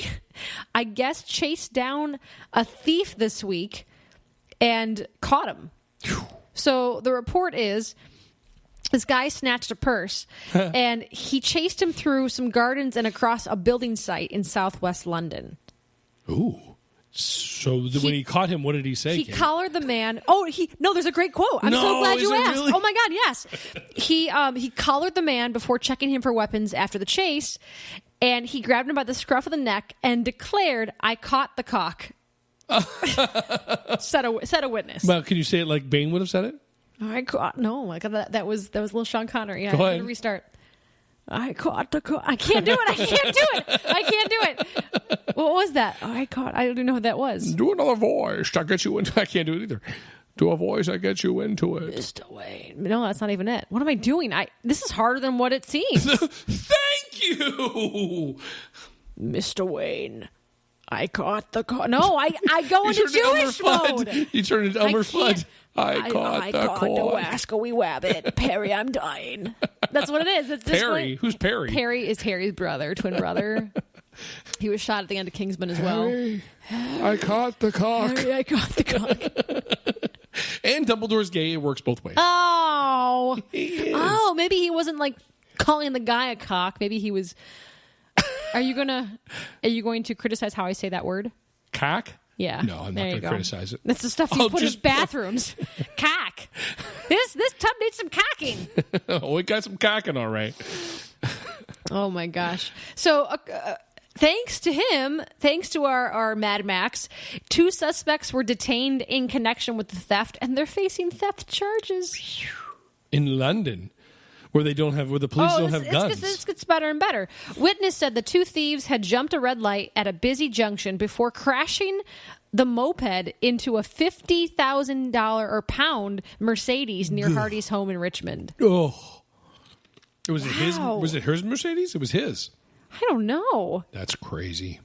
I guess, chased down a thief this week and caught him. So the report is this guy snatched a purse and he chased him through some gardens and across a building site in southwest London. Ooh. So when he caught him, what did he say? He collared the man. Oh, there's a great quote. I'm so glad you asked. Really? Oh my God, yes. He collared the man before checking him for weapons after the chase, and he grabbed him by the scruff of the neck and declared, "I caught the cock." said a witness. Well, can you say it like Bane would have said it? I caught. No, I got that was little Sean Connery. Yeah, Go ahead. I'm gonna restart. I caught the cock. I can't do it. I can't do it. What was that? I don't even know what that was. Do another voice. I get you into. I can't do it either. Do a voice. I get you into it. Mr. Wayne. No, that's not even it. What am I doing? This is harder than what it seems. Thank you, Mr. Wayne. I caught the cock. No, I go into Jewish mode. You turn into Elmer Fudd. I caught the wascally wabbit. Perry, I'm dying. That's what it is. It's Perry. Who's Perry? Perry is Harry's brother, twin brother. He was shot at the end of Kingsman as well. Harry, I caught the cock. Harry, I caught the cock. And Dumbledore's gay. It works both ways. Oh. He is. Oh, maybe he wasn't like calling the guy a cock. Maybe he was. Are you going to criticize how I say that word? Cock? Yeah. No, I'm not going to criticize it. That's the stuff you put in bathrooms. Cock. This tub needs some cocking. Oh, we got some cocking, all right. Oh, my gosh. So, thanks to him, thanks to our Mad Max, 2 suspects were detained in connection with the theft, and they're facing theft charges. In London? Where the police don't have guns. This gets better and better. Witness said the 2 thieves had jumped a red light at a busy junction before crashing the moped into a $50,000 or pound Mercedes near Hardy's home in Richmond. Oh, was it his Mercedes? It was his. I don't know. That's crazy.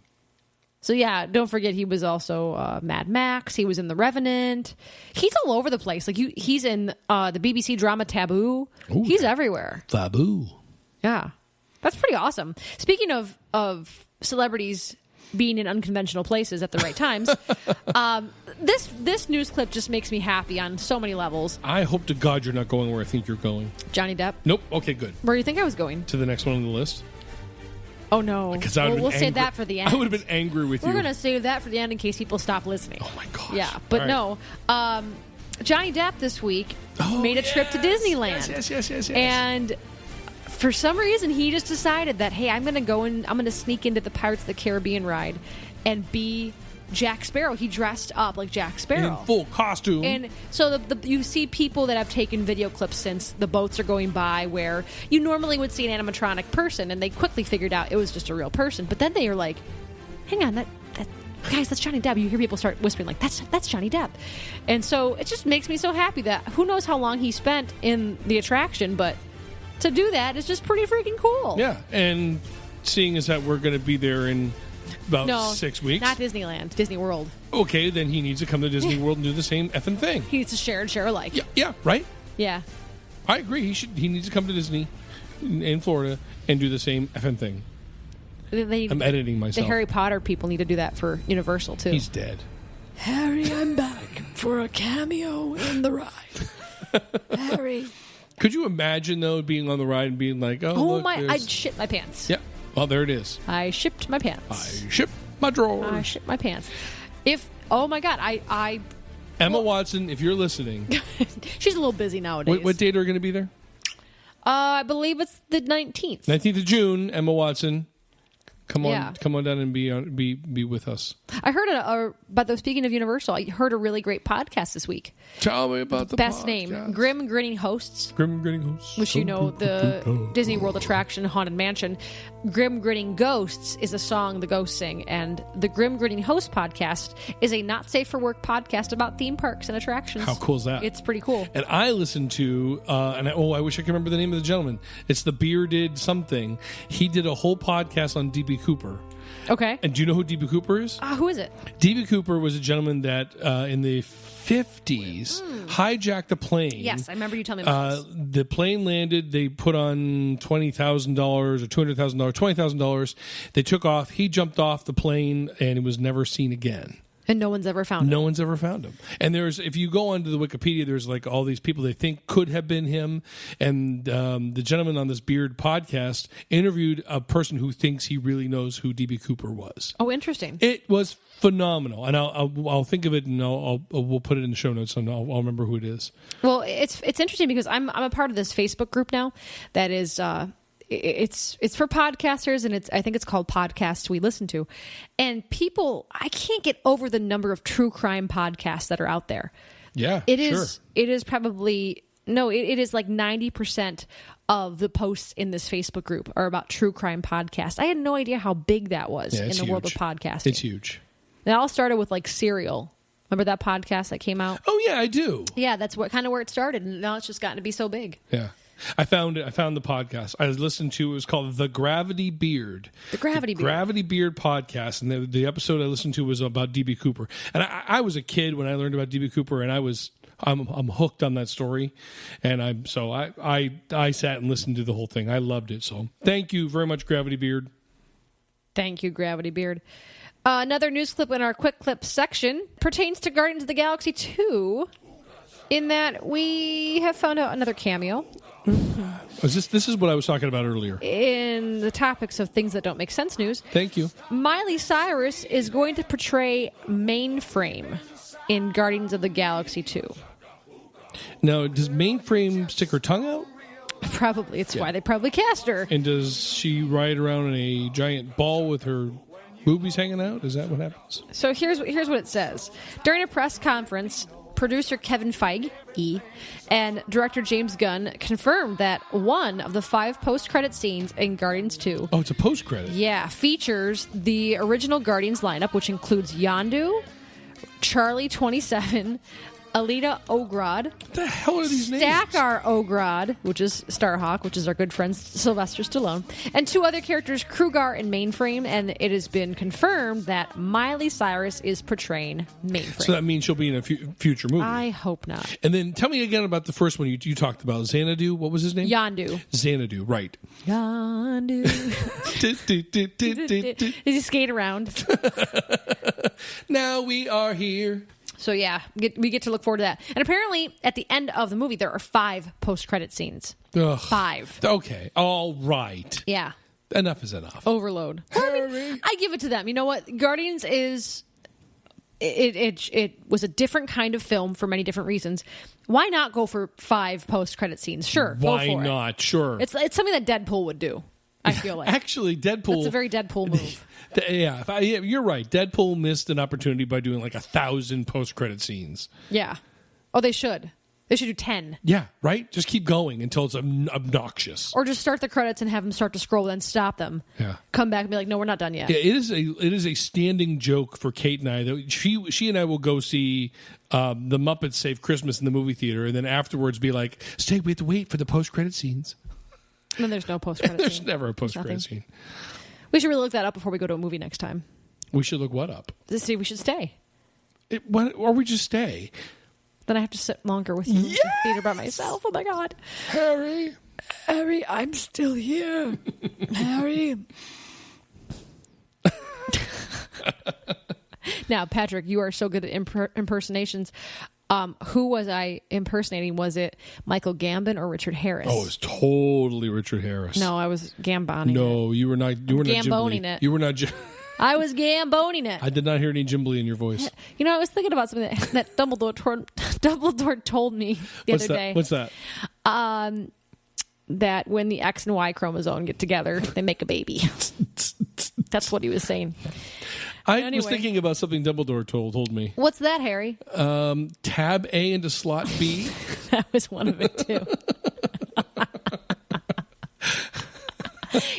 So yeah, don't forget he was also Mad Max. He was in The Revenant. He's all over the place. Like he's in the BBC drama Taboo. Ooh, he's everywhere. Taboo. Yeah, that's pretty awesome. Speaking of celebrities being in unconventional places at the right times, this news clip just makes me happy on so many levels. I hope to God you're not going where I think you're going. Johnny Depp? Nope. Okay, good. Where do you think I was going? To the next one on the list. Oh, no. Because we'll save that for the end. I would have been angry with you. We're going to save that for the end in case people stop listening. Oh, my gosh. Yeah, but right. no. Johnny Depp this week made a trip to Disneyland. Yes. And for some reason, he just decided that, hey, I'm going to sneak into the Pirates of the Caribbean ride and be Jack Sparrow. He dressed up like Jack Sparrow. In full costume. And so you see people that have taken video clips since the boats are going by where you normally would see an animatronic person, and they quickly figured out it was just a real person. But then they are like, hang on, guys, that's Johnny Depp. You hear people start whispering like, that's Johnny Depp. And so it just makes me so happy that who knows how long he spent in the attraction, but to do that is just pretty freaking cool. Yeah, and seeing as that we're going to be there in about 6 weeks. Not Disneyland, Disney World. Okay, then he needs to come to Disney World and do the same effing thing. He needs to share and share alike. Yeah, right? Yeah. I agree. He needs to come to Disney in Florida and do the same effing thing. I'm editing myself. The Harry Potter people need to do that for Universal, too. He's dead. Harry, I'm back for a cameo in the ride. Harry. Could you imagine, though, being on the ride and being like, look, I'd shit my pants. Yeah. Well, there it is. I shipped my pants. I shipped my drawers. I shipped my pants. Oh my God, Emma Watson, if you're listening. She's a little busy nowadays. What date are going to be there? I believe it's the 19th. 19th of June, Emma Watson. Come on down and be with us. I heard speaking of Universal, I heard a really great podcast this week. Tell me about the best podcast. name, Grim Grinning Hosts. Grim Grinning Hosts. Which the Disney World attraction, Haunted Mansion. Grim Grinning Ghosts is a song the ghosts sing, and the Grim Grinning Host podcast is a not safe for work podcast about theme parks and attractions. How cool is that? It's pretty cool. And I listened to, I wish I could remember the name of the gentleman. It's the Bearded something. He did a whole podcast on D.B. Cooper. Okay. And do you know who D.B. Cooper is? Who is it? D.B. Cooper was a gentleman that in the 50s hijacked a plane. Yes, I remember you telling me about this. The plane landed. They put on $20,000 or $200,000, $20,000. They took off. He jumped off the plane and it was never seen again. And no one's ever found him. No one's ever found him. And if you go onto the Wikipedia, there's like all these people they think could have been him. And the gentleman on this Beard podcast interviewed a person who thinks he really knows who D.B. Cooper was. Oh, interesting. It was phenomenal. And I'll think of it and we'll put it in the show notes and I'll remember who it is. Well, it's interesting because I'm a part of this Facebook group now that is it's for podcasters, and I think it's called Podcasts We Listen To. And people, I can't get over the number of true crime podcasts that are out there. Yeah, it is probably it is like 90% of the posts in this Facebook group are about true crime podcasts. I had no idea how big that was in the world of podcasting. It's huge. It all started with like Serial. Remember that podcast that came out? Oh yeah, I do. Yeah, that's where it started, and now it's just gotten to be so big. Yeah. I found the podcast. I listened to it was called The Gravity Beard. The Gravity Beard podcast. And the episode I listened to was about D.B. Cooper. And I was a kid when I learned about D.B. Cooper, and I'm hooked on that story. And I sat and listened to the whole thing. I loved it. So thank you very much, Gravity Beard. Thank you, Gravity Beard. Another news clip in our quick clip section pertains to Guardians of the Galaxy 2, in that we have found out another cameo. This is what I was talking about earlier. In the topics of things that don't make sense news. Thank you. Miley Cyrus is going to portray Mainframe in Guardians of the Galaxy 2. Now, does Mainframe stick her tongue out? Probably. It's why they probably cast her. And does she ride around in a giant ball with her boobies hanging out? Is that what happens? So here's what it says. During a press conference, producer Kevin Feige and director James Gunn confirmed that one of the 5 post-credit scenes in Guardians 2... Oh, it's a post-credit? Yeah, features the original Guardians lineup, which includes Yondu, Charlie 27, Alita Ogrod. What the hell are these names? Stakar Ogrod, which is Starhawk, which is our good friend Sylvester Stallone, and 2 other characters, Krugar and Mainframe, and it has been confirmed that Miley Cyrus is portraying Mainframe. So that means she'll be in a future movie. I hope not. And then tell me again about the first one you talked about. Xanadu, what was his name? Yondu. Xanadu, right. Yondu. Does he skate around? Now we are here. So yeah, we get to look forward to that. And apparently, at the end of the movie, there are 5 post-credit scenes. Ugh. 5. Okay, all right. Yeah. Enough is enough. Overload. Well, I mean, I give it to them. You know what? Guardians is... It was a different kind of film for many different reasons. Why not go for 5 post-credit scenes? Sure, Why go for not? It. Sure. It's something that Deadpool would do, I feel like. Actually, Deadpool... It's a very Deadpool move. Yeah, you're right. Deadpool missed an opportunity by doing like 1,000 post-credit scenes. Yeah. Oh, they should. They should do 10. Yeah, right? Just keep going until it's obnoxious. Or just start the credits and have them start to scroll, then stop them. Yeah. Come back and be like, no, we're not done yet. Yeah, it is a standing joke for Kate and I that she and I will go see the Muppets Save Christmas in the movie theater, and then afterwards be like, we have to wait for the post-credit scenes. And then there's no post-credit scene. There's never a post-credit scene. We should really look that up before we go to a movie next time. We should look what up? See, we should stay. Or we just stay. Then I have to sit longer with you in the theater by myself. Oh, my God. Harry, I'm still here. Harry. Now, Patrick, you are so good at impersonations. Who was I impersonating? Was it Michael Gambon or Richard Harris? Oh, it was totally Richard Harris. No, I was gamboning. No, you were not. You were not gamboning it. You were not. I was gamboning it. I did not hear any Jimbly in your voice. You know, I was thinking about something that Dumbledore told me the other day. What's that? That when the X and Y chromosome get together, they make a baby. That's what he was saying. I was thinking about something Dumbledore told me. What's that, Harry? Tab A into slot B. That was one of it, too.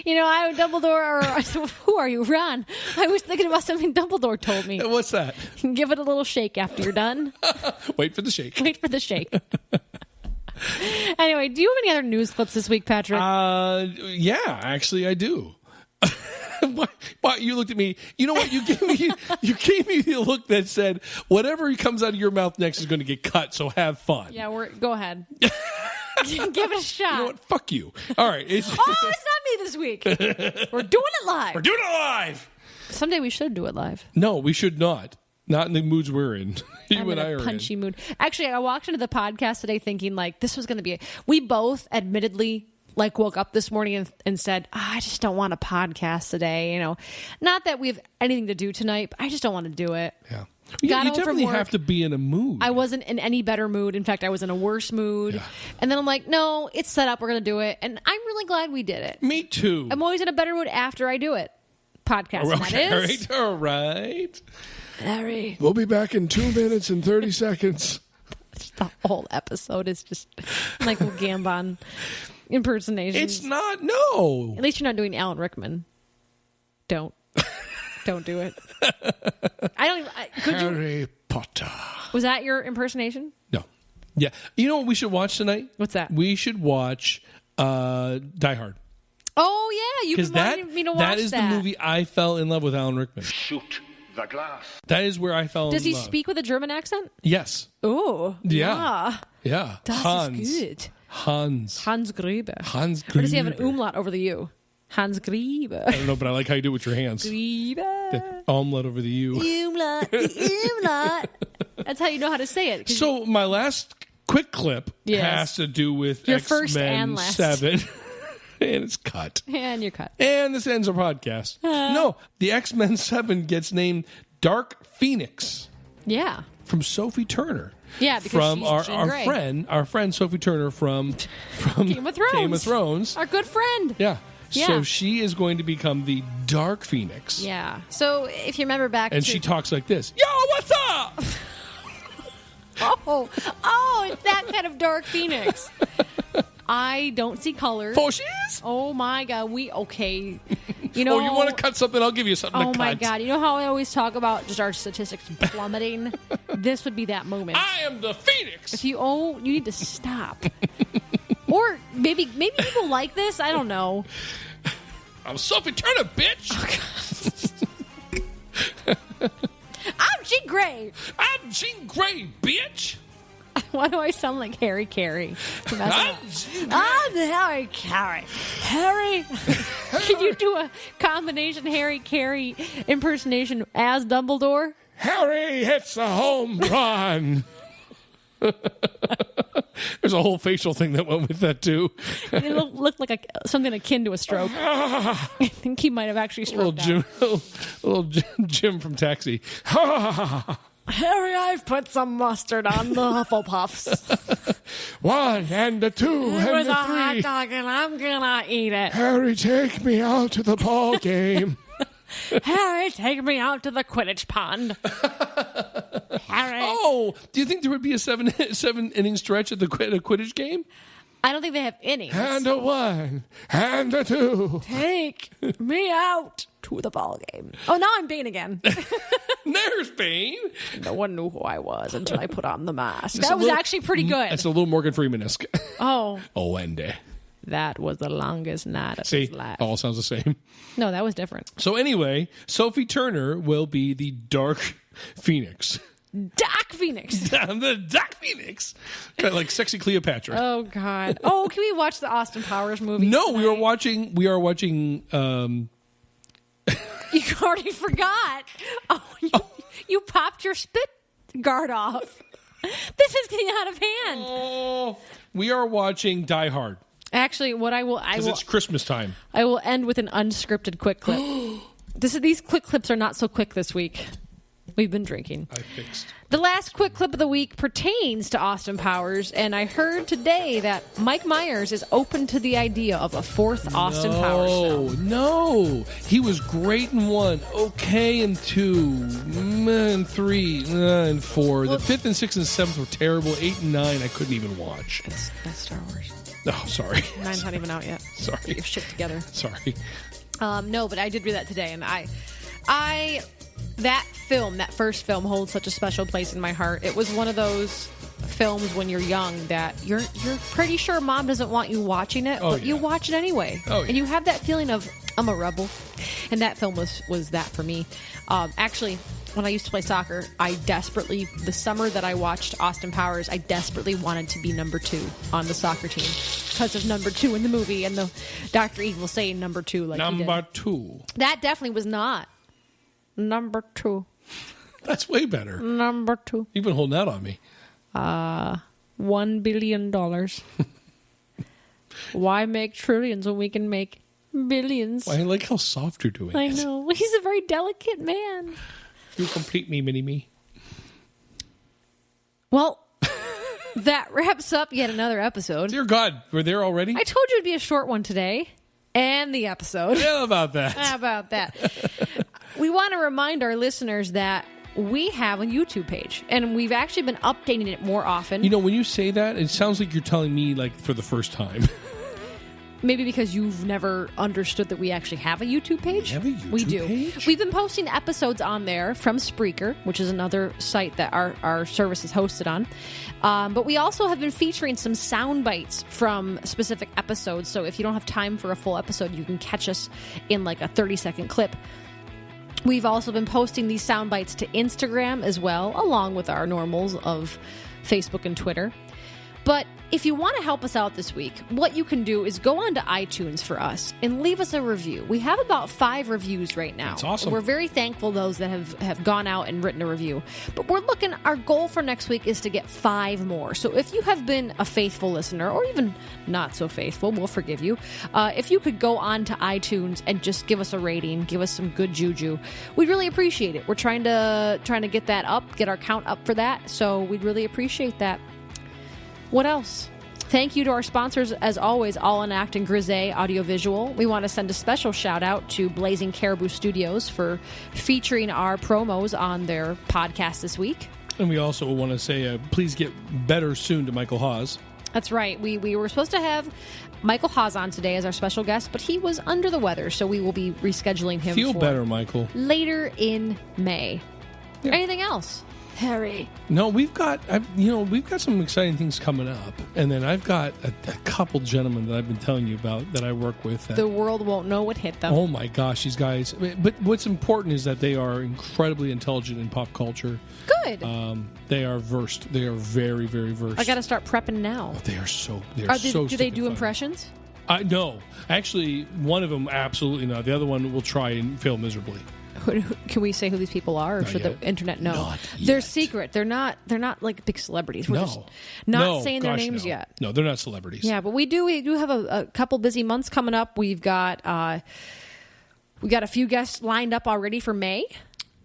You know, Dumbledore, or who are you, Ron? I was thinking about something Dumbledore told me. What's that? Give it a little shake after you're done. Wait for the shake. Wait for the shake. Anyway, do you have any other news clips this week, Patrick? Yeah, actually, I do. Why you looked at me? You know what? You gave me the look that said, whatever comes out of your mouth next is going to get cut, so have fun. Yeah, go ahead. Give it a shot. You know what? Fuck you. All right. It's not me this week. We're doing it live. We're doing it live. Someday we should do it live. No, we should not. Not in the moods we're in. I'm in a punchy mood. Actually, I walked into the podcast today thinking like this was going to be. We both admittedly woke up this morning and said, I just don't want a podcast today. You know, not that we have anything to do tonight, but I just don't want to do it. Yeah. You definitely have to be in a mood. I wasn't in any better mood. In fact, I was in a worse mood. Yeah. And then I'm like, no, it's set up. We're going to do it. And I'm really glad we did it. Me too. I'm always in a better mood after I do it. Podcast, okay, that is. All right. Harry. We'll be back in 2 minutes and 30 seconds. The whole episode is just Michael Gambon impersonation. It's not, no. At least you're not doing Alan Rickman. Don't do it. I don't even. Harry Potter. Was that your impersonation? No. Yeah. You know what we should watch tonight? What's that? We should watch Die Hard. Oh, yeah. You've been wanting me to watch that. That is the movie I fell in love with Alan Rickman. Shoot the glass. That is where I fell in love. Does he speak with a German accent? Yes. Oh. Yeah. Yeah. Das ist gut. Hans Griebe. Hans Griebe. Or does he have an umlaut over the U? Hans Griebe. I don't know, but I like how you do it with your hands. Griebe. The omelet over the U. Umlaut. That's how you know how to say it. So my last quick clip has to do with your X-Men first and last. 7. And it's cut. And you're cut. And this ends our podcast. No, the X-Men 7 gets named Dark Phoenix. Yeah. From Sophie Turner. Yeah, because from she's our friend Sophie Turner from Game of Thrones. Our good friend. Yeah. So she is going to become the Dark Phoenix. Yeah. So if you remember back and she talks like this. Yo, what's up? Oh, it's that kind of Dark Phoenix. I don't see color. For she's? Oh my God. Okay. You know, you want to cut something? I'll give you something to cut. Oh, my God. You know how I always talk about just our statistics plummeting? This would be that moment. I am the Phoenix. If you need to stop. Or maybe people like this. I don't know. I'm Sophie Turner, bitch. Oh, I'm Jean Grey. I'm Jean Grey, bitch. Why do I sound like Harry Carey? I'm Harry Carey. Harry? Can you do a combination Harry Carey impersonation as Dumbledore? Harry hits a home run. There's a whole facial thing that went with that, too. It looked like something akin to a stroke. I think he might have actually stroked out. Little Jim from Taxi. Harry, I've put some mustard on the Hufflepuffs. 1 and the 2 and It was the a 3. hot dog, and I'm gonna eat it. Harry, take me out to the ball game. Harry, take me out to the Quidditch pond. Harry. Oh, do you think there would be a seven inning stretch at the Quidditch game? I don't think they have innings. And a 1 and a 2. Take me out to the ball game. Oh, now I'm Bane again. There's Bane. No one knew who I was until I put on the mask. It's That was actually pretty good. It's a little Morgan Freeman-esque. Oh. Oh, and That was the longest night of see, his life. all sounds the same. No, that was different. So anyway, Sophie Turner will be the Dark Phoenix. Dark Phoenix. I'm the Dark Phoenix. Kind of like sexy Cleopatra. Oh, God. Oh, can we watch the Austin Powers movie? No, tonight? we are watching. You already forgot. Oh, you popped your spit guard off. This is getting out of hand. Oh, we are watching Die Hard. Actually, what I will, Because it's Christmas time. I will end with an unscripted quick clip. These quick clips are not so quick this week. We've been drinking. I fixed. The last quick clip of the week pertains to Austin Powers, and I heard today that Mike Myers is open to the idea of a fourth Austin Powers film. No, he was great in 1, okay in 2, and 3, and 4. The 5th and 6th and 7th were terrible. 8 and 9 I couldn't even watch. That's Star Wars. Oh, sorry. 9's not even out yet. Sorry. Get your shit together. Sorry. No, but I did read that today, and that first film holds such a special place in my heart. It was one of those films when you're young that you're pretty sure mom doesn't want you watching it, but you watch it anyway. Oh, yeah. And you have that feeling of, I'm a rebel. And that film was that for me. Actually, when I used to play soccer, the summer that I watched Austin Powers, I desperately wanted to be number 2 on the soccer team because of number 2 in the movie and the Dr. Evil saying number 2 like he did. Number 2. That definitely was not number 2. That's way better. Number 2. You've been holding out on me. $1 billion. Why make trillions when we can make billions? I like how soft you're doing I it. know. He's a very delicate man. You complete me, mini-me. Well, that wraps up yet another episode. Dear God, we're there already? I told you it'd be a short one today. And the episode. Yeah, about that. How about that? We want to remind our listeners that we have a YouTube page, and we've actually been updating it more often. You know, when you say that, it sounds like you're telling me, like, for the first time. Maybe because you've never understood that we actually have a YouTube page. We have a YouTube We do. page? We've been posting episodes on there from Spreaker, which is another site that our service is hosted on. But we also have been featuring some sound bites from specific episodes. So if you don't have time for a full episode, you can catch us in like a 30-second clip. We've also been posting these sound bites to Instagram as well, along with our normals of Facebook and Twitter. But if you want to help us out this week, what you can do is go on to iTunes for us and leave us a review. We have about 5 reviews right now. That's awesome. We're very thankful those that have gone out and written a review. But our goal for next week is to get 5 more. So if you have been a faithful listener, or even not so faithful, we'll forgive you. If you could go on to iTunes and just give us a rating, give us some good juju, we'd really appreciate it. We're trying to get that up, get our count up for that. So we'd really appreciate that. What else? Thank you to our sponsors, as always, All in Act and Grisé Audiovisual. We want to send a special shout out to Blazing Caribou Studios for featuring our promos on their podcast this week. And we also want to say, please get better soon to Michael Hawes. That's right. We were supposed to have Michael Haas on today as our special guest, but he was under the weather, so we will be rescheduling him. Feel for better, Michael. later in May. Yeah. Anything else, Harry? No, we've got some exciting things coming up, and then I've got a couple gentlemen that I've been telling you about that I work with. The world won't know what hit them. Oh my gosh, these guys! But what's important is that they are incredibly intelligent in pop culture. Good. They are versed. They are very, very versed. I got to start prepping now. Oh, they are so. Do they do impressions? No, actually, one of them absolutely not. The other one will try and fail miserably. Can we say who these people are, or Not should yet. the internet know? Not They're yet. secret. They're not like big celebrities. We're No. just not No, saying their gosh, names no. yet. No, they're not celebrities. Yeah, but we do have a couple busy months coming up. We got a few guests lined up already for May.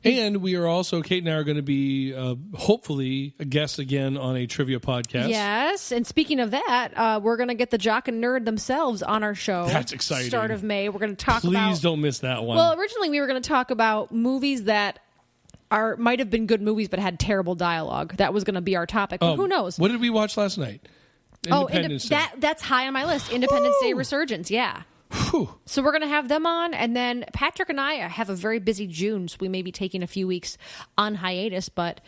And we are also, Kate and I are going to be hopefully a guest again on a trivia podcast. Yes, and speaking of that, we're going to get the Jock and Nerd themselves on our show. That's exciting. Start of May. We're going to talk about... Please don't miss that one. Well, originally we were going to talk about movies that might have been good movies but had terrible dialogue. That was going to be our topic. But who knows? What did we watch last night? Independence Day. That's high on my list. Independence Day Resurgence, yeah. Whew. So we're going to have them on, and then Patrick and I have a very busy June, so we may be taking a few weeks on hiatus, but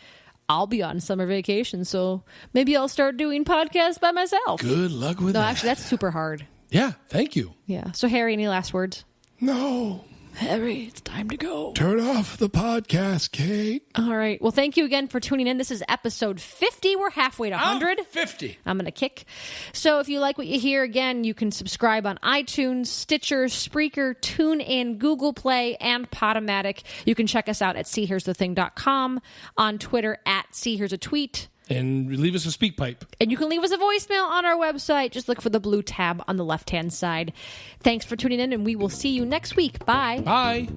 I'll be on summer vacation, so maybe I'll start doing podcasts by myself. Good luck with that. No, actually, that's super hard. Yeah, thank you. Yeah. So, Harry, any last words? No. Harry, it's time to go. Turn off the podcast, Kate. All right. Well, thank you again for tuning in. This is episode 50. We're halfway to 100. 50. I'm going to kick. So if you like what you hear, again, you can subscribe on iTunes, Stitcher, Spreaker, TuneIn, Google Play, and Podomatic. You can check us out at seehere'sthething.com, on Twitter at seehere'satweet. And leave us a speak pipe. And you can leave us a voicemail on our website. Just look for the blue tab on the left-hand side. Thanks for tuning in, and we will see you next week. Bye. Bye.